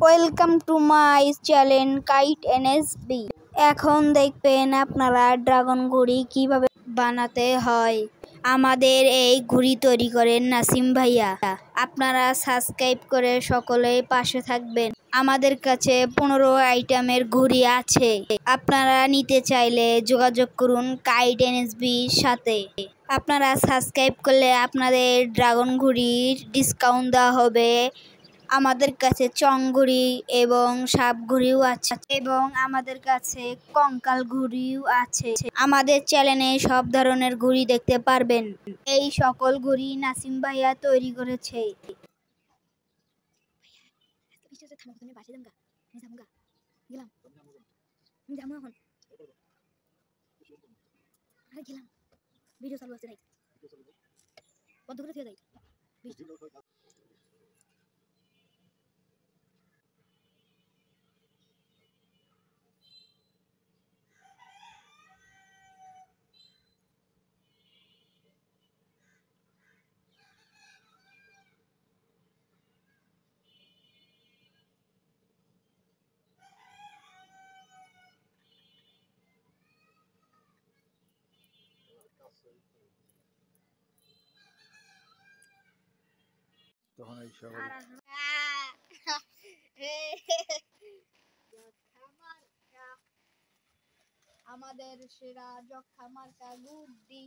Welcome to my channel kite NSB. এখন দেখবেন আপনারা ড্রাগন ঘুড়ি কিভাবে বানাতে হয়। আমাদের এই ঘুড়ি তৈরি করেন নাসিম ভাইয়া। আপনারা সাবস্ক্রাইব করে সকলেই পাশে থাকবেন। আমাদের কাছে 15 আইটেমের ঘুড়ি আছে। আপনারা নিতে চাইলে যোগাযোগ করুন কাইট এনএসবির সাথে। আপনারা সাবস্ক্রাইব করলে আপনাদের ড্রাগন ঘুড়ির ডিসকাউন্ট দেওয়া হবে। আমাদের কাছে চং ঘুড়ি এবং সাপ ঘুড়িও আছে এবং আমাদের কাছে কঙ্কাল ঘুড়িও আছে। আমাদের চ্যানেলে সব ধরনের ঘুড়ি দেখতে পারবেন। এই সকল ঘুড়ি নাসিম ভাইয়া তৈরি করেছে। ভিডিও চালু আছে, বন্ধ করে দিয়ে যাই। তখন এই সব আমাদের সেরা যক্ষা মার্কা গুড্ডি।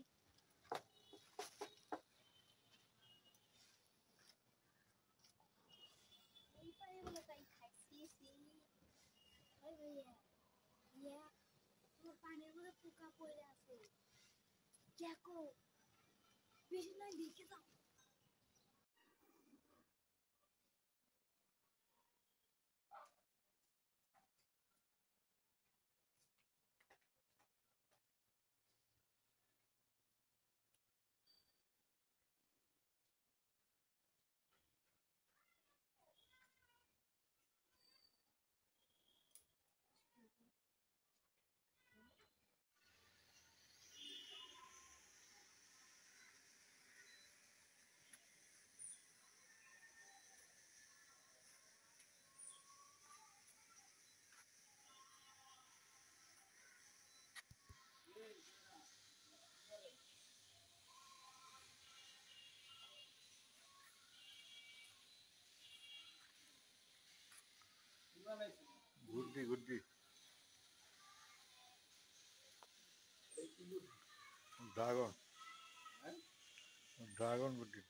পানির মধ্যে পোকা পড়ে আছে, দেখো বেশি নয়, দেখে যাও। গুড্ডি গুড্ডি ড্রাগন ড্রাগন গুড্ডি